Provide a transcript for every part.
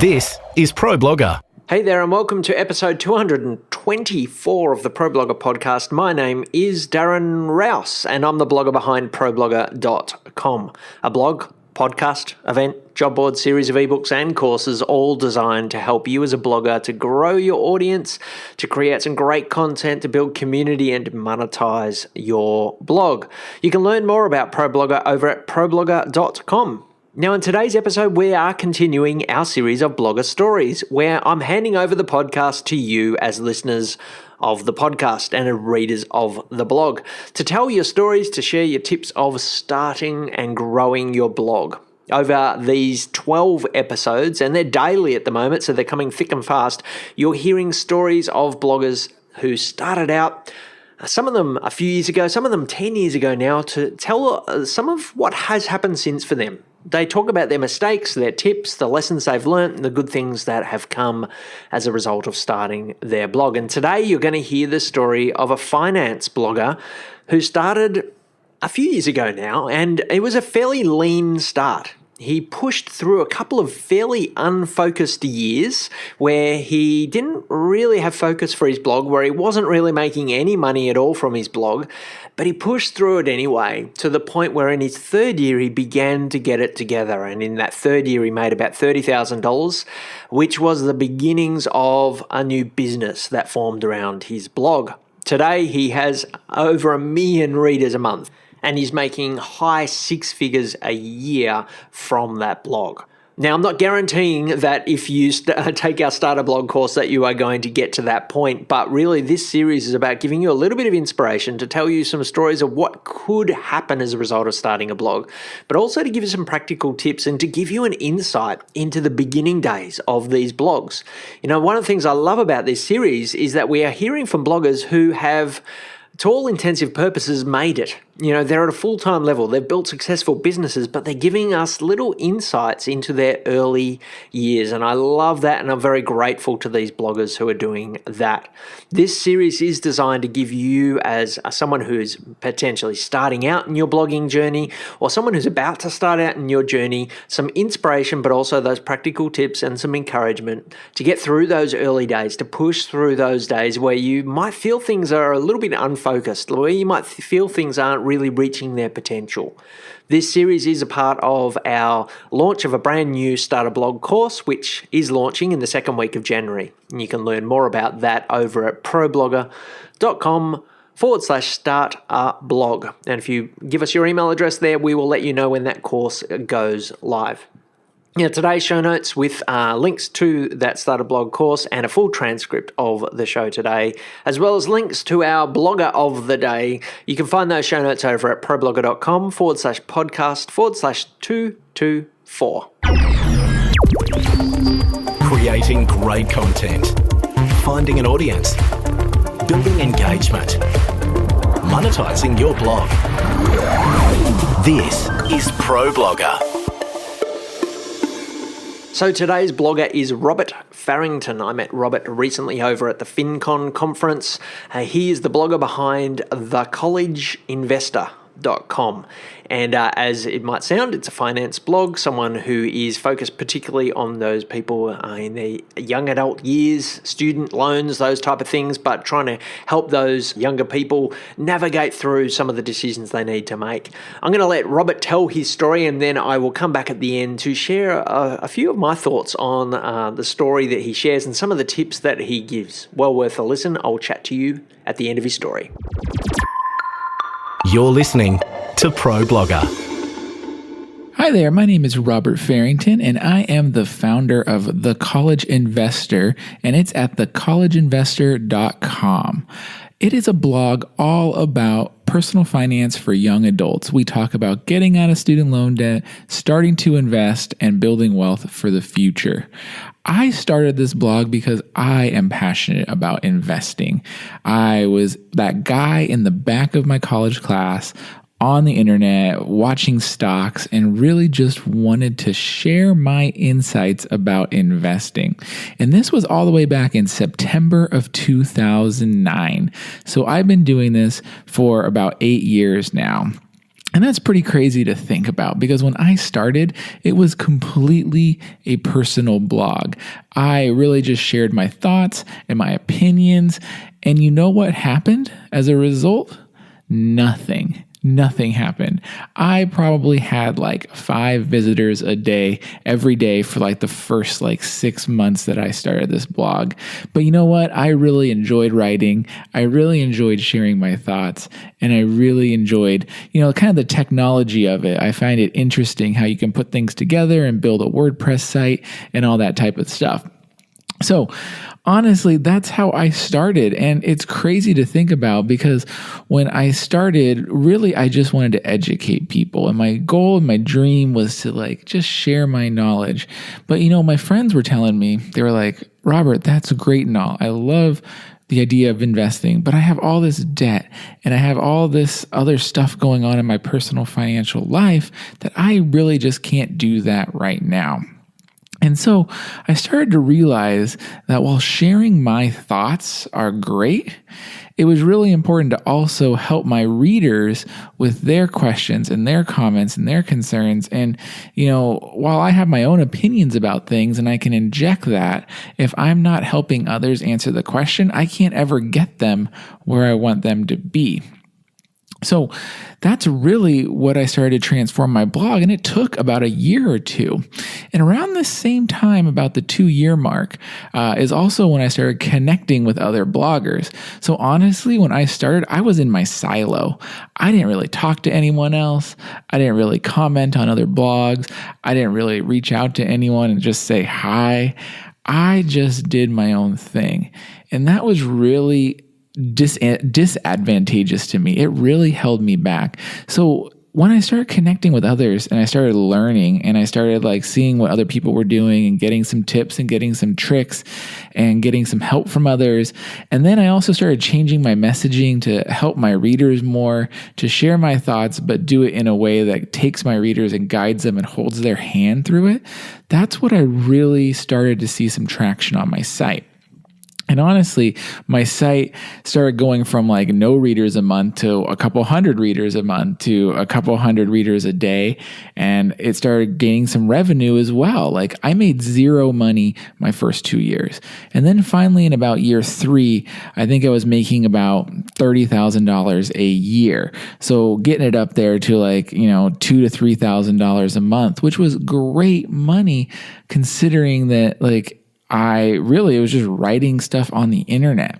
This is ProBlogger. Hey there and welcome to episode 224 of the ProBlogger podcast. My name is Darren Rouse and I'm the blogger behind ProBlogger.com, a blog, podcast, event, job board series of ebooks and courses all designed to help you as a blogger to grow your audience, to create some great content, to build community and monetize your blog. You can learn more about ProBlogger over at ProBlogger.com. Now, in today's episode, we are continuing our series of blogger stories where I'm handing over the podcast to you as listeners of the podcast and readers of the blog to tell your stories, to share your tips of starting and growing your blog. Over these 12 episodes, and they're daily at the moment, so they're coming thick and fast, you're hearing stories of bloggers who started out, some of them a few years ago, some of them 10 years ago now, to tell some of what has happened since for them. They talk about their mistakes, their tips, the lessons they've learned, and the good things that have come as a result of starting their blog. And today you're going to hear the story of a finance blogger who started a few years ago now, and it was a fairly lean start. He pushed through a couple of fairly unfocused years where he didn't really have focus for his blog, where he wasn't really making any money at all from his blog, but he pushed through it anyway to the point where in his third year he began to get it together. And in that third year he made about $30,000, which was the beginnings of a new business that formed around his blog. Today he has over 1 million readers a month, and he's making high six figures a year from that blog. Now, I'm not guaranteeing that if you take our starter blog course that you are going to get to that point, but really this series is about giving you a little bit of inspiration to tell you some stories of what could happen as a result of starting a blog, but also to give you some practical tips and to give you an insight into the beginning days of these blogs. You know, one of the things I love about this series is that we are hearing from bloggers who have, to all intensive purposes, made it. You know, they're at a full-time level. They've built successful businesses, but they're giving us little insights into their early years. And I love that, and I'm very grateful to these bloggers who are doing that. This series is designed to give you, as someone who is potentially starting out in your blogging journey, or someone who's about to start out in your journey, some inspiration, but also those practical tips and some encouragement to get through those early days, to push through those days where you might feel things are a little bit unfocused, where you might feel things aren't really reaching their potential. This series is a part of our launch of a brand new starter blog course, which is launching in the second week of January. And you can learn more about that over at ProBlogger.com/start a blog. And if you give us your email address there, we will let you know when that course goes live. Now, today's show notes with links to that starter blog course and a full transcript of the show today, as well as links to our blogger of the day. You can find those show notes over at ProBlogger.com/podcast/224. Creating great content, finding an audience, building engagement, monetizing your blog. This is ProBlogger. So today's blogger is Robert Farrington. I met Robert recently over at the FinCon conference. He is the blogger behind thecollegeinvestor.com. And as it might sound, it's a finance blog, someone who is focused particularly on those people in their young adult years, student loans, those type of things, but trying to help those younger people navigate through some of the decisions they need to make. I'm going to let Robert tell his story, and then I will come back at the end to share a few of my thoughts on the story that he shares and some of the tips that he gives. Well worth a listen. I'll chat to you at the end of his story. You're listening to ProBlogger. Hi there, my name is Robert Farrington, and I am the founder of The College Investor, and it's at thecollegeinvestor.com. It is a blog all about personal finance for young adults. We talk about getting out of student loan debt, starting to invest, and building wealth for the future. I started this blog because I am passionate about investing. I was that guy in the back of my college class on the internet, watching stocks, and really just wanted to share my insights about investing. And this was all the way back in September of 2009. So I've been doing this for about 8 years now. And that's pretty crazy to think about because when I started, it was completely a personal blog. I really just shared my thoughts and my opinions. And you know what happened as a result? Nothing. Nothing happened. I probably had like 5 visitors a day, every day for like the first 6 months that I started this blog. But you know what? I really enjoyed writing. I really enjoyed sharing my thoughts. And I really enjoyed, kind of the technology of it. I find it interesting how you can put things together and build a WordPress site and all that type of stuff. So honestly, that's how I started. And it's crazy to think about because when I started, really, I just wanted to educate people. And my goal and my dream was to just share my knowledge. But, my friends were telling me, they were like, Robert, that's great and all. I love the idea of investing, but I have all this debt and I have all this other stuff going on in my personal financial life that I really just can't do that right now. And so I started to realize that while sharing my thoughts are great, it was really important to also help my readers with their questions and their comments and their concerns. And, while I have my own opinions about things and I can inject that, if I'm not helping others answer the question, I can't ever get them where I want them to be. So that's really what I started to transform my blog, and it took about a year or two. And around the same time, about the 2-year mark, is also when I started connecting with other bloggers. So honestly, when I started, I was in my silo. I didn't really talk to anyone else. I didn't really comment on other blogs. I didn't really reach out to anyone and just say hi. I just did my own thing. And that was really disadvantageous to me. It really held me back. So when I started connecting with others and I started learning and I started seeing what other people were doing and getting some tips and getting some tricks and getting some help from others. And then I also started changing my messaging to help my readers more, to share my thoughts, but do it in a way that takes my readers and guides them and holds their hand through it. That's what I really started to see some traction on my site. And honestly, my site started going from no readers a month to a couple hundred readers a month to a couple hundred readers a day. And it started gaining some revenue as well. I made zero money my first 2 years. And then finally in about year 3, I think I was making about $30,000 a year. So getting it up there to $2,000 to $3,000 a month, which was great money considering that it was just writing stuff on the internet.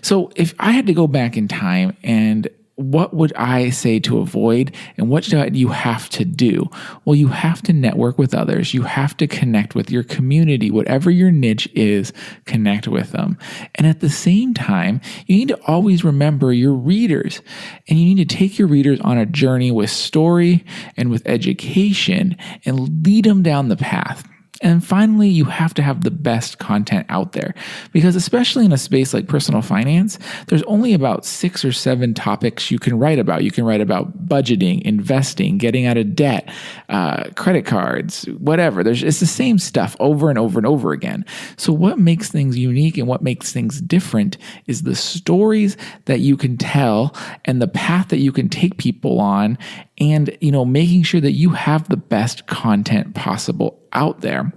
So if I had to go back in time, and what would I say to avoid and what do you have to do? Well, you have to network with others. You have to connect with your community, whatever your niche is, connect with them. And at the same time, you need to always remember your readers, and you need to take your readers on a journey with story and with education and lead them down the path. And finally, you have to have the best content out there because especially in a space like personal finance, there's only about 6 or 7 topics you can write about. You can write about budgeting, investing, getting out of debt, credit cards, whatever. It's the same stuff over and over and over again. So what makes things unique and what makes things different is the stories that you can tell and the path that you can take people on, and making sure that you have the best content possible out there.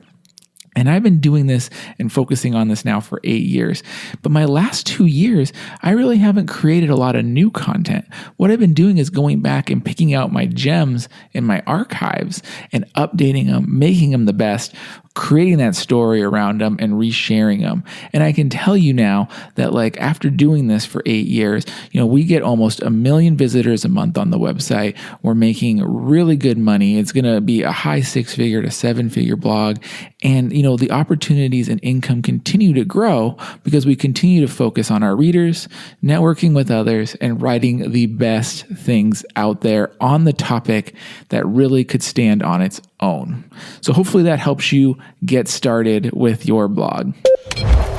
And I've been doing this and focusing on this now for 8 years. But my last 2 years, I really haven't created a lot of new content. What I've been doing is going back and picking out my gems in my archives and updating them, making them the best, creating that story around them and resharing them. And I can tell you now that after doing this for 8 years, we get almost 1 million visitors a month on the website. We're making really good money. It's going to be a high 6-figure to 7-figure blog. And, the opportunities and income continue to grow because we continue to focus on our readers, networking with others, and writing the best things out there on the topic that really could stand on its own. So hopefully that helps you get started with your blog.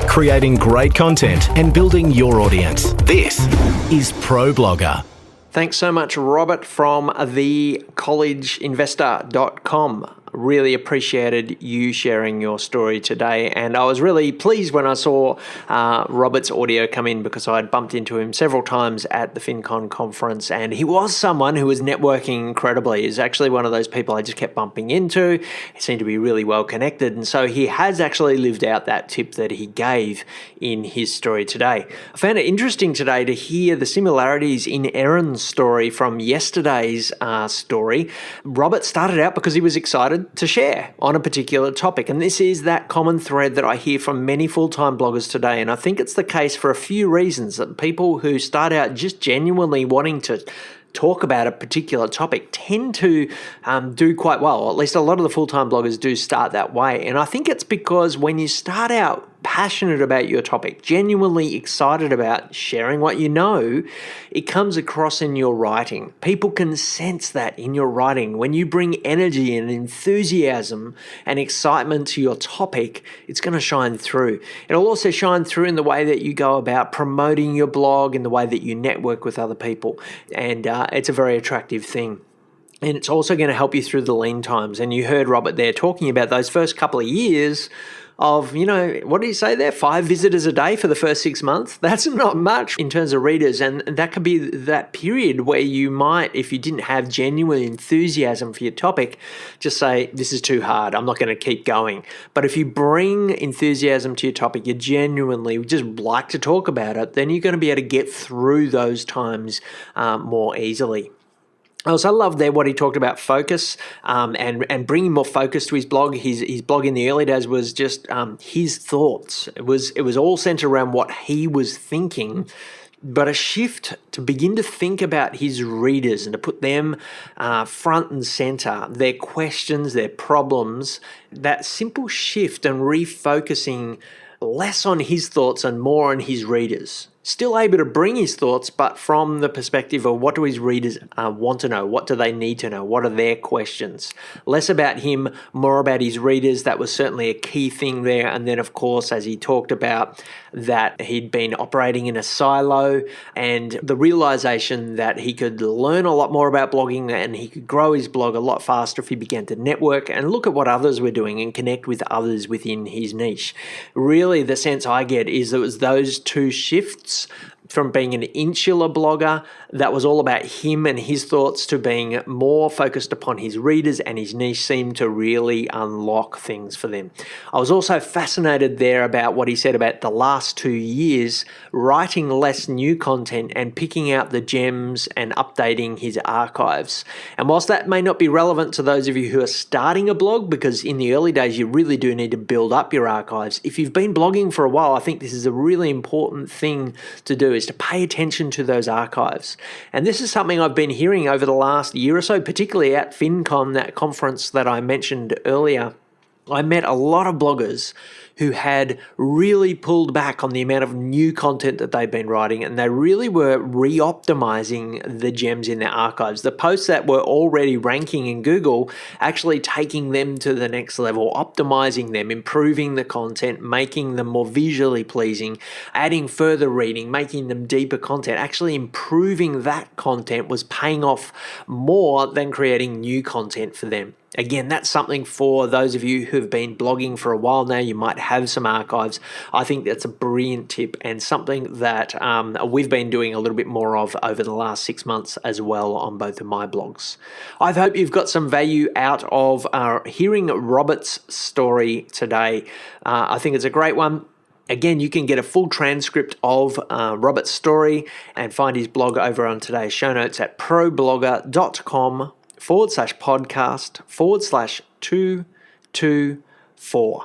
Creating great content and building your audience. This is ProBlogger. Thanks so much, Robert, from thecollegeinvestor.com. Really appreciated you sharing your story today. And I was really pleased when I saw Robert's audio come in, because I had bumped into him several times at the FinCon conference. And he was someone who was networking incredibly. He's actually one of those people I just kept bumping into. He seemed to be really well connected. And so he has actually lived out that tip that he gave in his story today. I found it interesting today to hear the similarities in Erin's story from yesterday's story. Robert started out because he was excited to share on a particular topic. And this is that common thread that I hear from many full-time bloggers today. And I think it's the case for a few reasons, that people who start out just genuinely wanting to talk about a particular topic tend to do quite well. At least a lot of the full-time bloggers do start that way. And I think it's because when you start out passionate about your topic, genuinely excited about sharing what you know, it comes across in your writing. People can sense that in your writing. When you bring energy and enthusiasm and excitement to your topic, it's going to shine through. It'll also shine through in the way that you go about promoting your blog, in the way that you network with other people. And it's a very attractive thing. And it's also going to help you through the lean times. And you heard Robert there talking about those first couple of years of, what did he say there? 5 visitors a day for the first 6 months. That's not much in terms of readers. And that could be that period where you might, if you didn't have genuine enthusiasm for your topic, just say, this is too hard. I'm not going to keep going. But if you bring enthusiasm to your topic, you genuinely just like to talk about it, then you're going to be able to get through those times more easily. I also love there what he talked about focus and bringing more focus to his blog. His blog in the early days was just his thoughts. It was all centered around what he was thinking, but a shift to begin to think about his readers and to put them front and center, their questions, their problems. That simple shift and refocusing less on his thoughts and more on his readers. Still able to bring his thoughts, but from the perspective of what do his readers want to know? What do they need to know? What are their questions? Less about him, more about his readers. That was certainly a key thing there. And then, of course, as he talked about that he'd been operating in a silo, and the realization that he could learn a lot more about blogging and he could grow his blog a lot faster if he began to network and look at what others were doing and connect with others within his niche. Really, the sense I get is it was those two shifts from being an insular blogger that was all about him and his thoughts to being more focused upon his readers and his niche seemed to really unlock things for them. I was also fascinated there about what he said about the last 2 years, writing less new content and picking out the gems and updating his archives. And whilst that may not be relevant to those of you who are starting a blog, because in the early days you really do need to build up your archives, if you've been blogging for a while, I think this is a really important thing to do, is to pay attention to those archives. And this is something I've been hearing over the last year or so, particularly at FinCon, that conference that I mentioned earlier. I met a lot of bloggers who had really pulled back on the amount of new content that they've been writing, and they really were re-optimizing the gems in their archives. The posts that were already ranking in Google, actually taking them to the next level, optimizing them, improving the content, making them more visually pleasing, adding further reading, making them deeper content. Actually improving that content was paying off more than creating new content for them. Again, that's something for those of you who've been blogging for a while now. You might have some archives. I think that's a brilliant tip and something that we've been doing a little bit more of over the last 6 months as well on both of my blogs. I hope you've got some value out of hearing Robert's story today. I think it's a great one. Again, you can get a full transcript of Robert's story and find his blog over on today's show notes at problogger.com/podcast/224.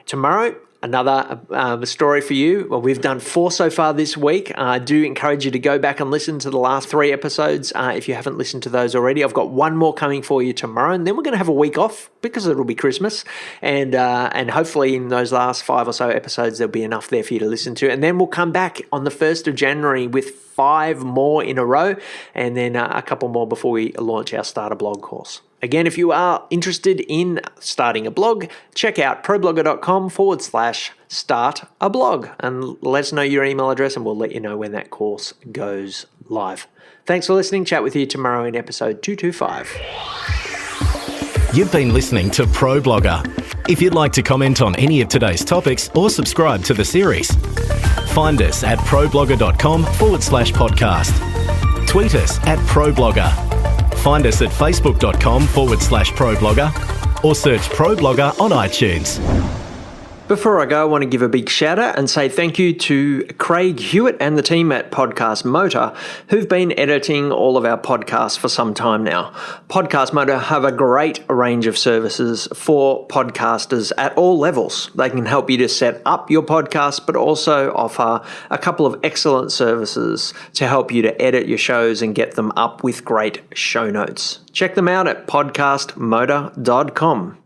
Tomorrow, another story for you. Well, we've done 4 so far this week. I do encourage you to go back and listen to the last 3 episodes if you haven't listened to those already. I've got 1 more coming for you tomorrow, and then we're going to have a week off because it'll be Christmas, and hopefully in those last 5 or so episodes there'll be enough there for you to listen to, and then we'll come back on the 1st of January with 5 more in a row, and then a couple more before we launch our Starter Blog course. Again, if you are interested in starting a blog, check out problogger.com/start a blog and let us know your email address and we'll let you know when that course goes live. Thanks for listening. Chat with you tomorrow in episode 225. You've been listening to Pro Blogger. If you'd like to comment on any of today's topics or subscribe to the series, find us at problogger.com/podcast. Tweet us at ProBlogger. Find us at facebook.com/ProBlogger or search Pro Blogger on iTunes. Before I go, I want to give a big shout out and say thank you to Craig Hewitt and the team at Podcast Motor, who've been editing all of our podcasts for some time now. Podcast Motor have a great range of services for podcasters at all levels. They can help you to set up your podcast, but also offer a couple of excellent services to help you to edit your shows and get them up with great show notes. Check them out at podcastmotor.com.